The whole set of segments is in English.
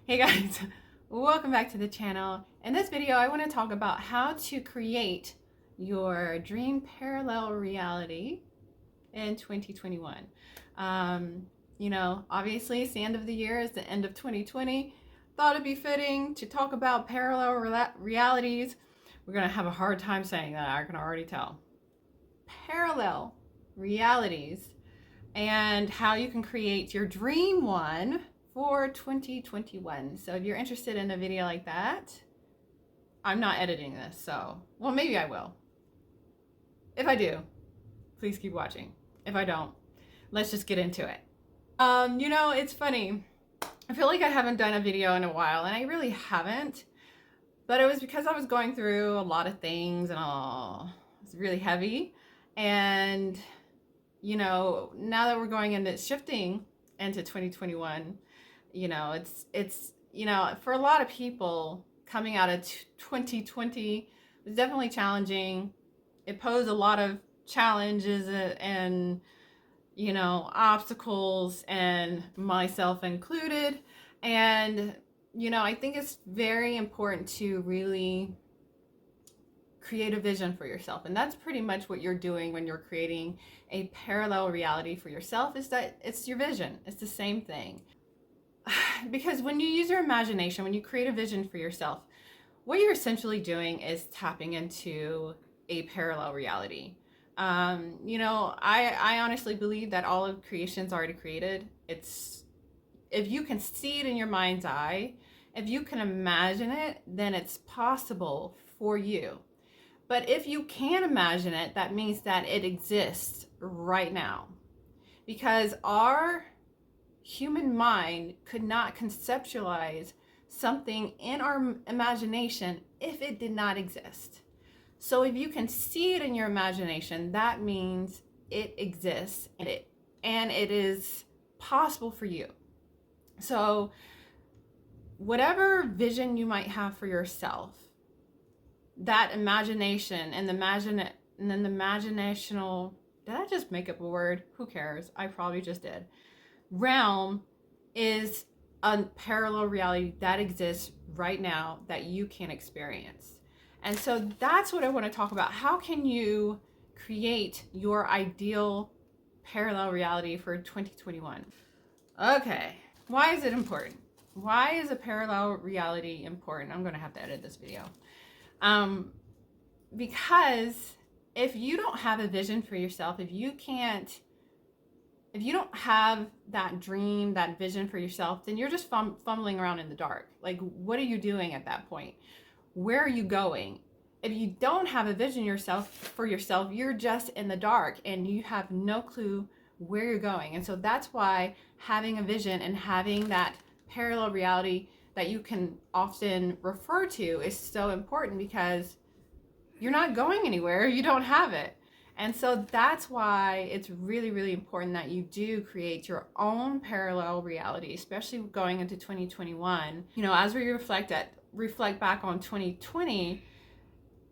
Hey guys, welcome back to the channel. In this video, I want to talk about how to create your dream parallel reality in 2021. Obviously it's the end of the year, it's the end of 2020. Thought it'd be fitting to talk about parallel realities. We're gonna have a hard time saying that, I can already tell. Parallel realities and how you can create your dream one for 2021. So if you're interested in a video like that, I'm not editing this, so, well, maybe I will. If I do, please keep watching. If I don't, let's just get into it. It's funny. I feel like I haven't done a video in a while, and I really haven't, but it was because I was going through a lot of things and it's really heavy. And now that we're going into shifting into 2021, it's for a lot of people coming out of 2020 was definitely challenging. It posed a lot of challenges and obstacles, and myself included. And I think it's very important to really create a vision for yourself, and that's pretty much what you're doing when you're creating a parallel reality for yourself. Is that it's your vision. It's the same thing. Because when you use your imagination, when you create a vision for yourself, what you're essentially doing is tapping into a parallel reality. I honestly believe that all of creation is already created. It's, if you can see it in your mind's eye, if you can imagine it, then it's possible for you. But if you can't imagine it, that means that it exists right now. Because our human mind could not conceptualize something in our imagination if it did not exist. So if you can see it in your imagination, that means it exists, and it is possible for you. So whatever vision you might have for yourself, that imagination and the imaginational, did I just make up a word? Who cares? I probably just did. Realm is a parallel reality that exists right now that you can experience. And so that's what I want to talk about. How can you create your ideal parallel reality for 2021? Okay, why is it important? Why is a parallel reality important? I'm going to have to edit this video. Because if you don't have a vision for yourself, if you don't have that dream, that vision for yourself, then you're just fumbling around in the dark. Like, what are you doing at that point? Where are you going? If you don't have a vision for yourself, you're just in the dark and you have no clue where you're going. And so that's why having a vision and having that parallel reality that you can often refer to is so important, because you're not going anywhere, you don't have it. And so that's why it's really, really important that you do create your own parallel reality, especially going into 2021. As we reflect back on 2020,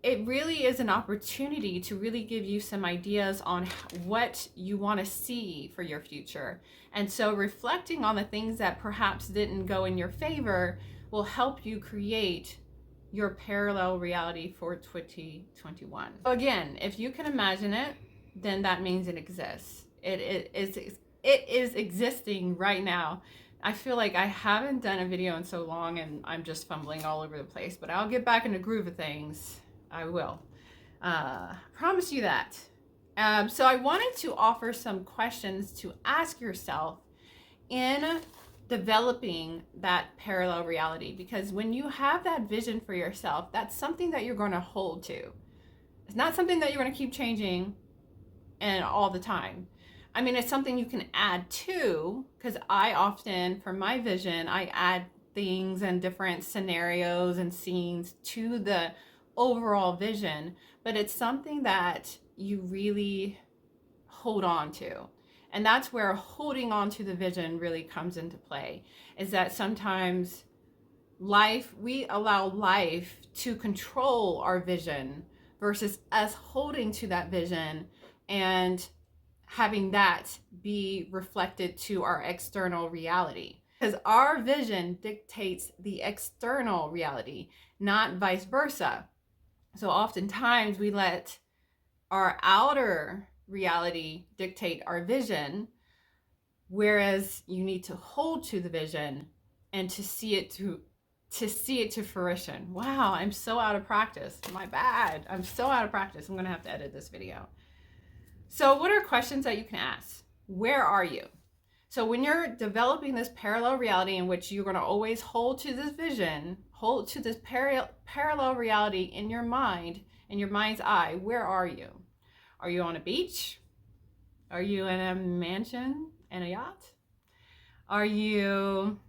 it really is an opportunity to really give you some ideas on what you want to see for your future. And so reflecting on the things that perhaps didn't go in your favor will help you create your parallel reality for 2021. Again, if you can imagine it, then that means it exists. It is existing right now. I feel like I haven't done a video in so long and I'm just fumbling all over the place, but I'll get back in the groove of things. I will. Promise you that. So I wanted to offer some questions to ask yourself in developing that parallel reality, because when you have that vision for yourself, that's something that you're going to hold to. It's not something that you're going to keep changing and all the time. I mean, it's something you can add to, because I often, for my vision, I add things and different scenarios and scenes to the overall vision, but it's something that you really hold on to. And that's where holding on to the vision really comes into play, is that sometimes we allow life to control our vision versus us holding to that vision and having that be reflected to our external reality. Because our vision dictates the external reality, not vice versa. So oftentimes we let our outer reality dictate our vision, whereas you need to hold to the vision and to see it to fruition. Wow, I'm so out of practice. My bad. I'm so out of practice. I'm going to have to edit this video. So what are questions that you can ask? Where are you? So when you're developing this parallel reality in which you're going to always hold to this vision, hold to this parallel reality in your mind, in your mind's eye, where are you? Are you on a beach? Are you in a mansion and a yacht? Are you,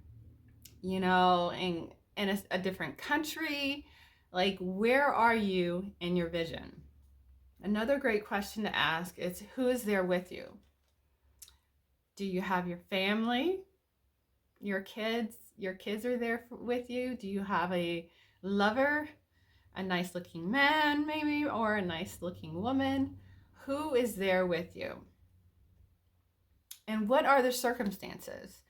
in a different country? Like, where are you in your vision? Another great question to ask is, who is there with you? Do you have your family, your kids? Your kids are there with you? Do you have a lover, a nice looking man maybe, or a nice looking woman? Who is there with you? And what are the circumstances?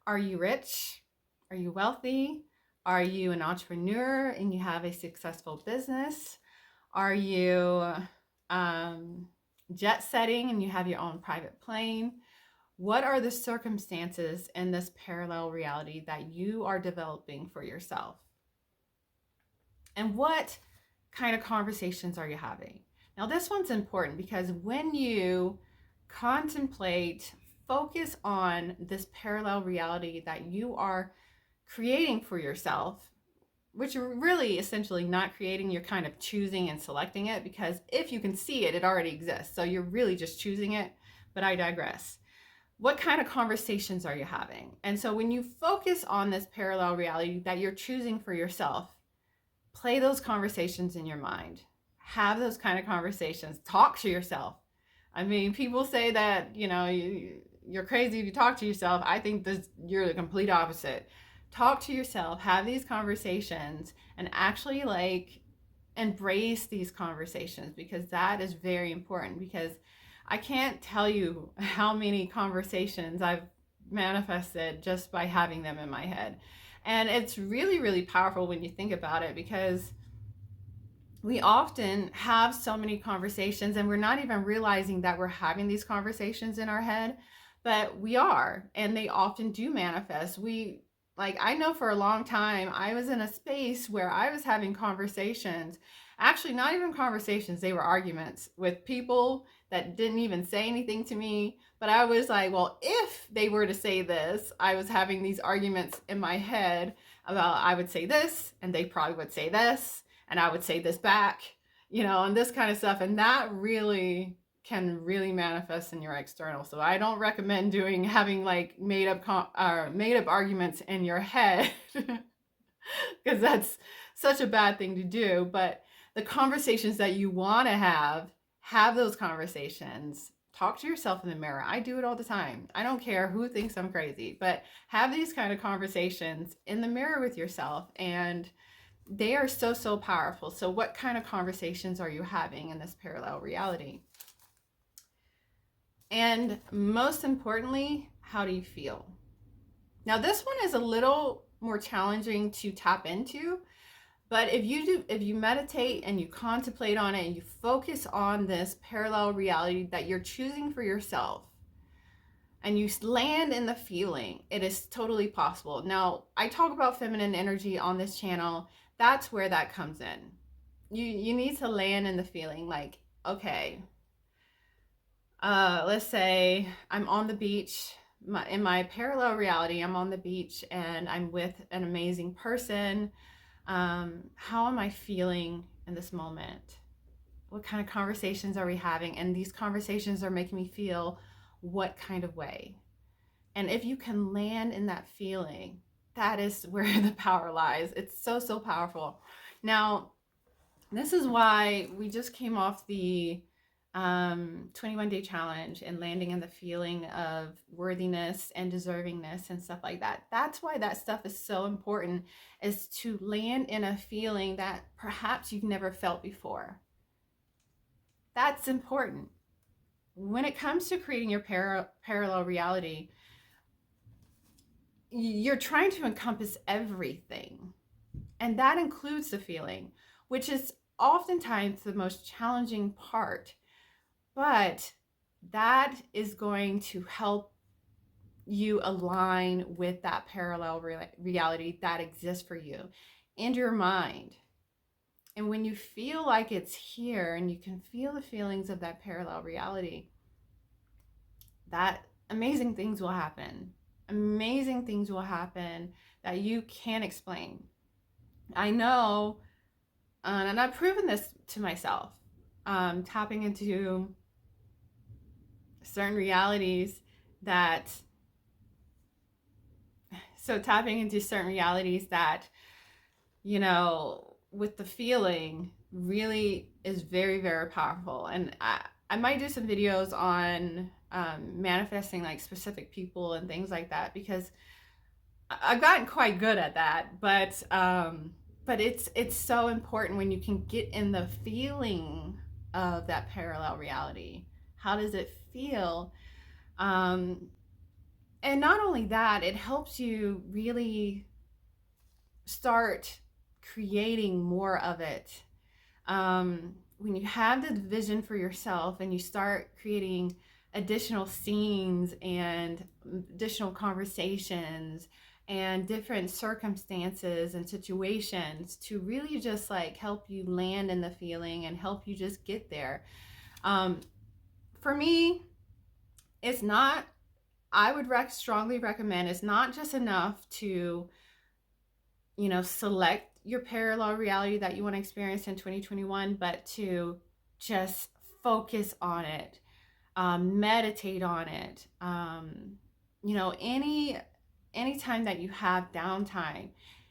Are you rich? Are you wealthy? Are you an entrepreneur and you have a successful business? Are you jet setting and you have your own private plane? What are the circumstances in this parallel reality that you are developing for yourself? And what kind of conversations are you having? Now, this one's important because when you contemplate, focus on this parallel reality that you are creating for yourself, which you're really essentially not creating, you're kind of choosing and selecting it, because if you can see it, it already exists. So you're really just choosing it, but I digress. What kind of conversations are you having? And so when you focus on this parallel reality that you're choosing for yourself, play those conversations in your mind. Have those kind of conversations. Talk to yourself. I mean, people say that, you're crazy if you talk to yourself. I think you're the complete opposite. Talk to yourself, have these conversations, and actually embrace these conversations, because that is very important. Because I can't tell you how many conversations I've manifested just by having them in my head. And it's really, really powerful when you think about it, because we often have so many conversations and we're not even realizing that we're having these conversations in our head, but we are, and they often do manifest. I know for a long time, I was in a space where I was having conversations, actually not even conversations, they were arguments with people that didn't even say anything to me. But I was like, well, if they were to say this, I was having these arguments in my head about, I would say this, and they probably would say this, and I would say this back, and this kind of stuff. And that really can really manifest in your external. So I don't recommend having made up arguments in your head, because that's such a bad thing to do. But the conversations that you want to have those conversations. Talk to yourself in the mirror. I do it all the time. I don't care who thinks I'm crazy, but have these kind of conversations in the mirror with yourself, and they are so, so powerful. So what kind of conversations are you having in this parallel reality? And most importantly, how do you feel? Now, this one is a little more challenging to tap into, but if you meditate and you contemplate on it and you focus on this parallel reality that you're choosing for yourself, and you land in the feeling, it is totally possible. Now, I talk about feminine energy on this channel. That's where that comes in. You need to land in the feeling, like, okay, let's say I'm on the beach. In my parallel reality, I'm on the beach and I'm with an amazing person. How am I feeling in this moment? What kind of conversations are we having? And these conversations are making me feel what kind of way? And if you can land in that feeling, that is where the power lies. It's so, so powerful. Now, this is why we just came off the 21-day challenge and landing in the feeling of worthiness and deservingness and stuff like that. That's why that stuff is so important, is to land in a feeling that perhaps you've never felt before. That's important. When it comes to creating your parallel reality, you're trying to encompass everything, and that includes the feeling, which is oftentimes the most challenging part. But that is going to help you align with that parallel reality that exists for you in your mind. And when you feel like it's here and you can feel the feelings of that parallel reality, that amazing things will happen. Amazing things will happen that you can't explain. I know, and I've proven this to myself, tapping into certain realities that, you know, with the feeling really is very, very powerful. And I might do some videos on manifesting like specific people and things like that, because I've gotten quite good at that. But it's so important when you can get in the feeling of that parallel reality. How does it feel? And not only that, it helps you really start creating more of it. When you have the vision for yourself and you start creating additional scenes and additional conversations and different circumstances and situations to really just like help you land in the feeling and help you just get there. For me, it's not, I would strongly recommend, it's not just enough to, you know, select your parallel reality that you want to experience in 2021, but to just focus on it, meditate on it. You know, anytime that you have downtime,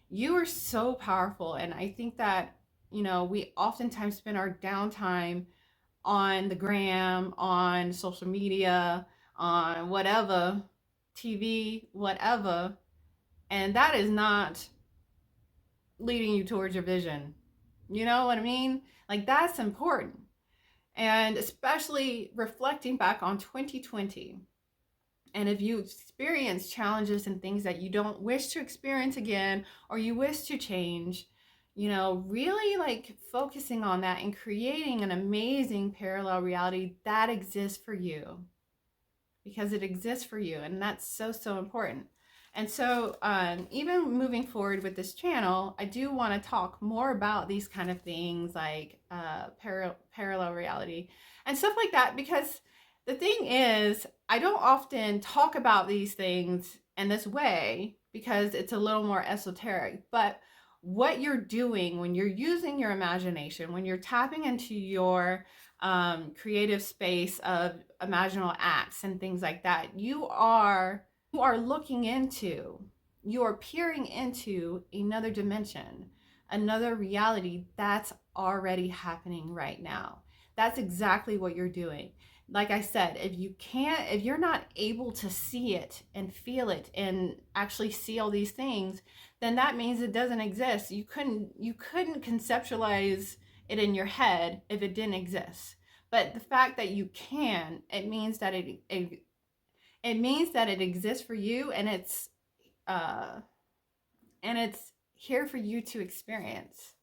you are so powerful. And I think that, you know, we oftentimes spend our downtime on the gram, on social media, on whatever, TV, whatever, and that is not leading you towards your vision. You know what I mean? Like, that's important. And especially reflecting back on 2020. And if you experience challenges and things that you don't wish to experience again, or you wish to change, you know, really like focusing on that and creating an amazing parallel reality that exists for you, because it exists for you. And that's so, so important. And so even moving forward with this channel, I do want to talk more about these kind of things like parallel reality and stuff like that, because the thing is, I don't often talk about these things in this way because it's a little more esoteric. But what you're doing when you're using your imagination, when you're tapping into your creative space of imaginal acts and things like that, you are looking into, you are peering into another dimension, another reality that's already happening right now. That's exactly what you're doing. Like I said, if you're not able to see it and feel it and actually see all these things, then that means it doesn't exist. You couldn't conceptualize it in your head if it didn't exist. But the fact that you can, it means that it exists for you, and it's here for you to experience.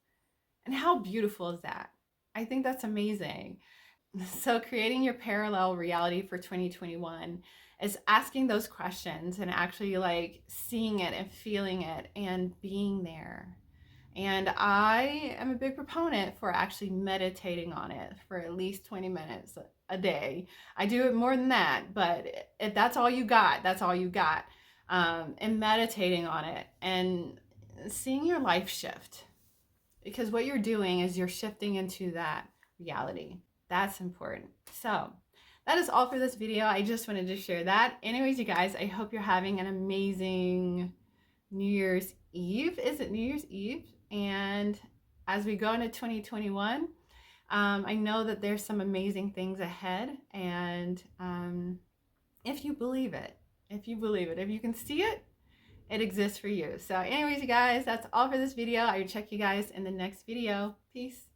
And how beautiful is that? I think that's amazing. So creating your parallel reality for 2021 is asking those questions and actually like seeing it and feeling it and being there. And I am a big proponent for actually meditating on it for at least 20 minutes a day. I do it more than that, but if that's all you got, that's all you got. And meditating on it and seeing your life shift. Because what you're doing is you're shifting into that reality. That's important. So that is all for this video. I just wanted to share that. Anyways, you guys, I hope you're having an amazing New Year's Eve. Is it New Year's Eve? And as we go into 2021, I know that there's some amazing things ahead. And if you believe it, if you can see it, it exists for you. So anyways, you guys, that's all for this video. I will check you guys in the next video. Peace.